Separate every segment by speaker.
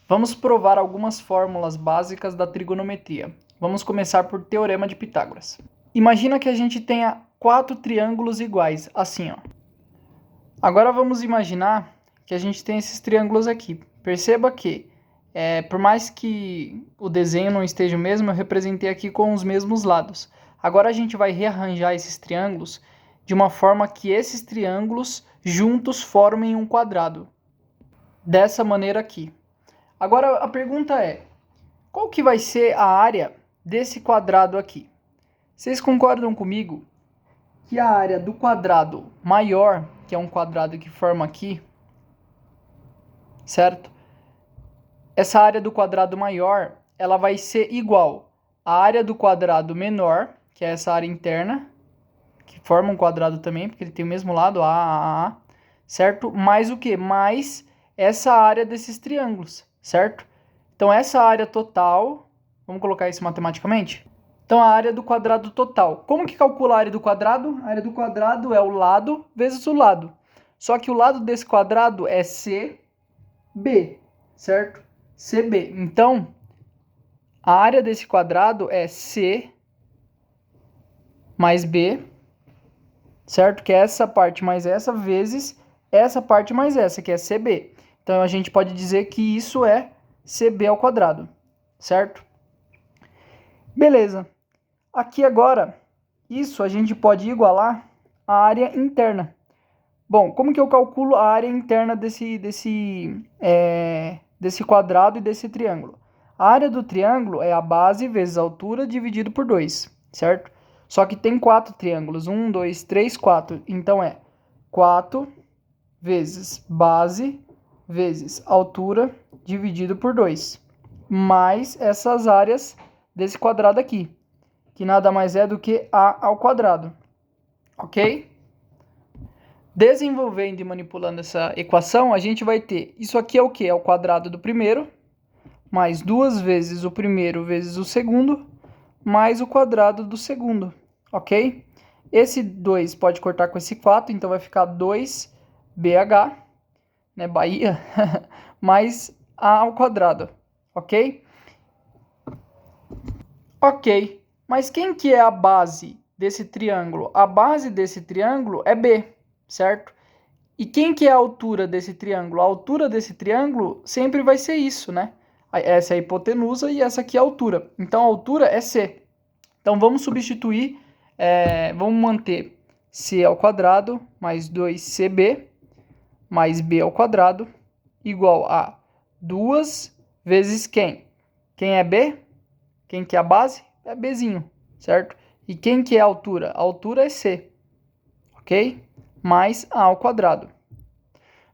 Speaker 1: Vamos provar algumas fórmulas básicas da trigonometria. Vamos começar por Teorema de Pitágoras. Imagina que a gente tenha 4 triângulos iguais, assim, ó. Agora vamos imaginar que a gente tem esses triângulos aqui. Perceba que, por mais que o desenho não esteja o mesmo, eu representei aqui com os mesmos lados. Agora a gente vai rearranjar esses triângulos de uma forma que esses triângulos juntos formem um quadrado. Dessa maneira aqui. Agora a pergunta é, qual que vai ser a área desse quadrado aqui? Vocês concordam comigo que a área do quadrado maior, que é um quadrado que forma aqui, certo? Essa área do quadrado maior, ela vai ser igual à área do quadrado menor, que é essa área interna, que forma um quadrado também, porque ele tem o mesmo lado, A, certo? Mais o quê? Mais essa área desses triângulos, certo? Então, essa área total, vamos colocar isso matematicamente? Então, a área do quadrado total. Como que calcula a área do quadrado? A área do quadrado é o lado vezes o lado. Só que o lado desse quadrado é CB, certo? CB. Então, a área desse quadrado é C mais B, certo? Que é essa parte mais essa vezes essa parte mais essa, que é CB. Então, a gente pode dizer que isso é CB ao quadrado, certo? Beleza. Aqui agora, isso a gente pode igualar a área interna. Bom, como que eu calculo a área interna desse quadrado e desse triângulo? A área do triângulo é a base vezes a altura dividido por 2, certo? Só que tem 4 triângulos, 1, 2, 3, 4. Então é 4 vezes base vezes altura dividido por 2, mais essas áreas desse quadrado aqui, que nada mais é do que A ao quadrado, ok? Desenvolvendo e manipulando essa equação, a gente vai ter, isso aqui é o que? É o quadrado do primeiro, mais 2 vezes o primeiro vezes o segundo, mais o quadrado do segundo, ok? Esse 2 pode cortar com esse 4, então vai ficar 2BH, né, Bahia, mais A ao quadrado, ok? Ok, mas quem que é a base desse triângulo? A base desse triângulo é B, certo? E quem que é a altura desse triângulo? A altura desse triângulo sempre vai ser isso, né? Essa é a hipotenusa e essa aqui é a altura. Então a altura é C. Então vamos substituir, vamos manter C ao quadrado mais 2CB mais B ao quadrado igual a 2 vezes quem? Quem é B? Quem que é a base? É Bzinho, certo? E quem que é a altura? A altura é C, ok? Mais A ao quadrado.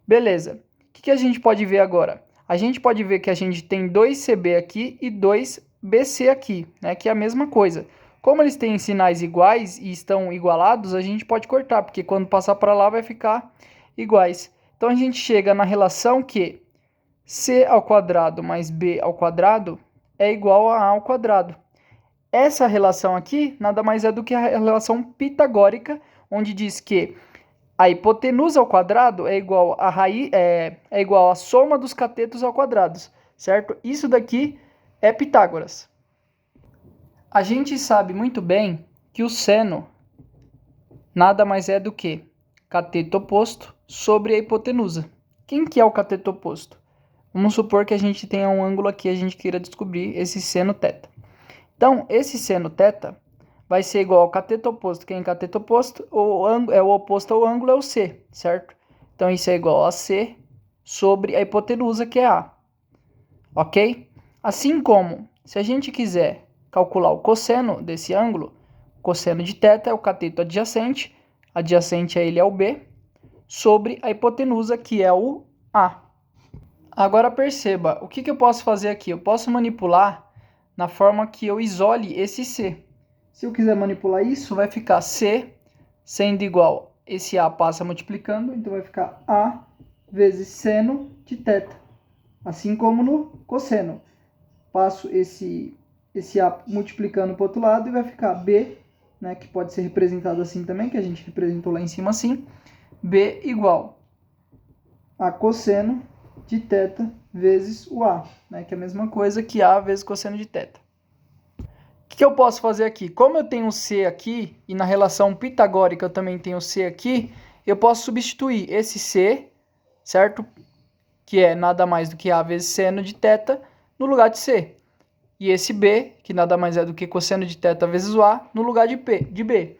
Speaker 1: Beleza. O que a gente pode ver agora? A gente pode ver que a gente tem 2CB aqui e 2BC aqui, né? Que é a mesma coisa. Como eles têm sinais iguais e estão igualados, a gente pode cortar, porque quando passar para lá vai ficar iguais. Então a gente chega na relação que C ao quadrado mais B ao quadrado é igual a A ao quadrado. Essa relação aqui nada mais é do que a relação pitagórica, onde diz que a hipotenusa ao quadrado é igual a igual a soma dos catetos ao quadrado, certo? Isso daqui é Pitágoras. A gente sabe muito bem que o seno nada mais é do que cateto oposto sobre a hipotenusa. Quem que é o cateto oposto? Vamos supor que a gente tenha um ângulo aqui e a gente queira descobrir esse seno θ. Então, esse seno θ vai ser igual ao cateto oposto. Quem é cateto oposto? O oposto ao ângulo é o C, certo? Então, isso é igual a C sobre a hipotenusa, que é A. Ok? Assim como, se a gente quiser calcular o cosseno desse ângulo, o cosseno de θ é o cateto adjacente a ele é o B, sobre a hipotenusa, que é o A. Agora perceba, o que eu posso fazer aqui? Eu posso manipular na forma que eu isole esse C. Se eu quiser manipular isso, vai ficar C sendo igual, esse A passa multiplicando, então vai ficar A vezes seno de θ. Assim como no cosseno. Passo esse A multiplicando para o outro lado e vai ficar B, né, que pode ser representado assim também, que a gente representou lá em cima assim. B igual a cosseno de θ vezes o A, né? Que é a mesma coisa que A vezes cosseno de θ. O que eu posso fazer aqui? Como eu tenho C aqui, e na relação pitagórica eu também tenho C aqui, eu posso substituir esse C, certo? Que é nada mais do que A vezes seno de θ, no lugar de C. E esse B, que nada mais é do que cosseno de θ vezes o A, no lugar de B.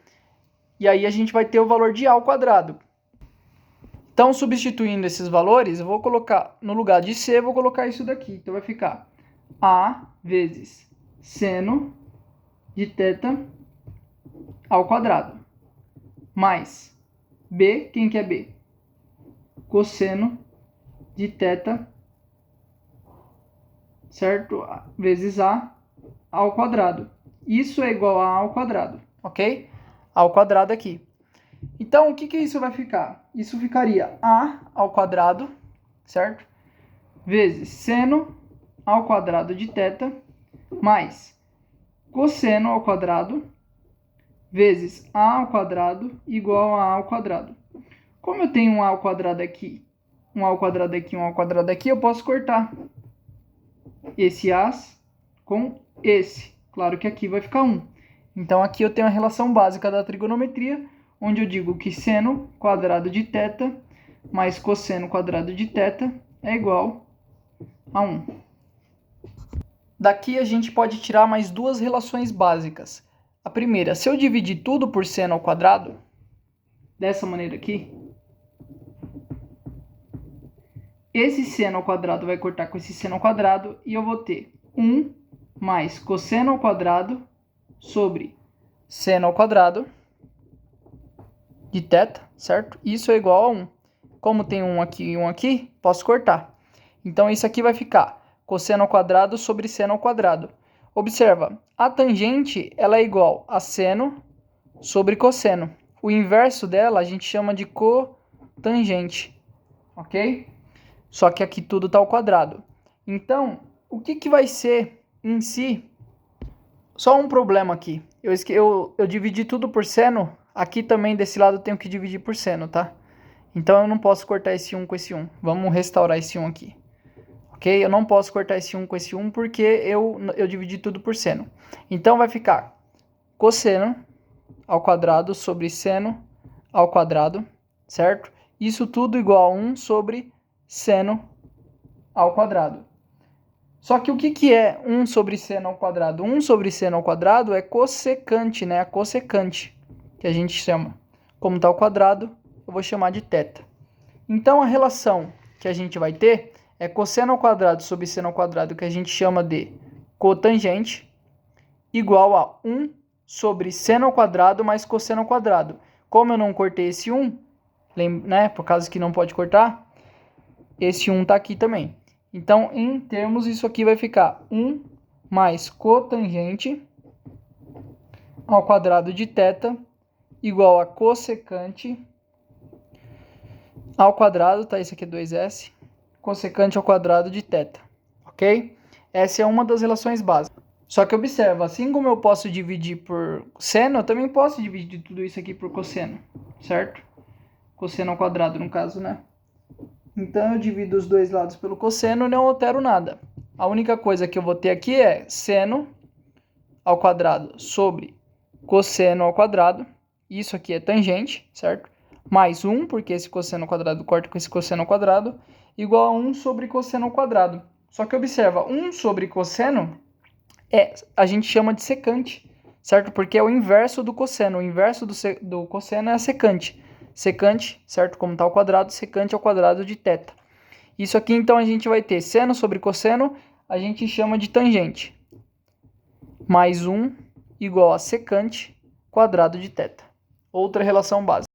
Speaker 1: E aí a gente vai ter o valor de A ao quadrado. Então, substituindo esses valores, eu vou colocar, no lugar de C, eu vou colocar isso daqui. Então, vai ficar A vezes seno de θ ao quadrado. Mais B, quem que é B? Cosseno de θ, certo? Vezes A ao quadrado. Isso é igual a A ao quadrado, ok? A ao quadrado aqui. Então, o que isso vai ficar? Isso ficaria A ao quadrado, certo? Vezes seno ao quadrado de θ, mais cosseno ao quadrado, vezes A ao quadrado, igual a A ao quadrado. Como eu tenho um A ao quadrado aqui, um A ao quadrado aqui, um A ao quadrado aqui, eu posso cortar esse A com esse. Claro que aqui vai ficar 1. Então, aqui eu tenho a relação básica da trigonometria, onde eu digo que seno quadrado de θ mais cosseno quadrado de θ é igual a 1. Daqui a gente pode tirar mais duas relações básicas. A primeira, se eu dividir tudo por seno ao quadrado, dessa maneira aqui, esse seno ao quadrado vai cortar com esse seno ao quadrado e eu vou ter 1 mais cosseno ao quadrado sobre seno ao quadrado de θ, certo? Isso é igual a 1. Como tem um aqui e um aqui, posso cortar. Então, isso aqui vai ficar cosseno ao quadrado sobre seno ao quadrado. Observa, a tangente ela é igual a seno sobre cosseno. O inverso dela a gente chama de cotangente, ok? Só que aqui tudo está ao quadrado. Então, o que vai ser em si? Só um problema aqui. Eu dividi tudo por seno. Aqui também, desse lado, eu tenho que dividir por seno, tá? Então, eu não posso cortar esse 1 com esse 1. Vamos restaurar esse 1 aqui. Ok? Eu não posso cortar esse 1 com esse 1 porque eu dividi tudo por seno. Então, vai ficar cosseno ao quadrado sobre seno ao quadrado, certo? Isso tudo igual a 1 sobre seno ao quadrado. Só que o que é 1 sobre seno ao quadrado? 1 sobre seno ao quadrado é cossecante, né? A cossecante, que a gente chama. Como está ao quadrado, eu vou chamar de θ. Então, a relação que a gente vai ter é cosseno ao quadrado sobre seno ao quadrado, que a gente chama de cotangente, igual a 1 sobre seno ao quadrado mais cosseno ao quadrado. Como eu não cortei esse 1, né, por causa que não pode cortar, esse 1 está aqui também. Então, em termos, isso aqui vai ficar 1 mais cotangente ao quadrado de θ igual a cossecante ao quadrado, tá? Isso aqui é 2S, cossecante ao quadrado de θ, ok? Essa é uma das relações básicas. Só que observa, assim como eu posso dividir por seno, eu também posso dividir tudo isso aqui por cosseno, certo? Cosseno ao quadrado, no caso, né? Então, eu divido os dois lados pelo cosseno e não altero nada. A única coisa que eu vou ter aqui é seno ao quadrado sobre cosseno ao quadrado. Isso aqui é tangente, certo? Mais 1, porque esse cosseno ao quadrado corta com esse cosseno ao quadrado, igual a 1 sobre cosseno ao quadrado. Só que observa, 1 sobre cosseno a gente chama de secante, certo? Porque é o inverso do cosseno. O inverso do cosseno é a secante. Secante, certo? Como está ao quadrado, secante ao quadrado de θ. Isso aqui, então, a gente vai ter seno sobre cosseno, a gente chama de tangente. Mais 1 igual a secante quadrado de θ. Outra relação básica.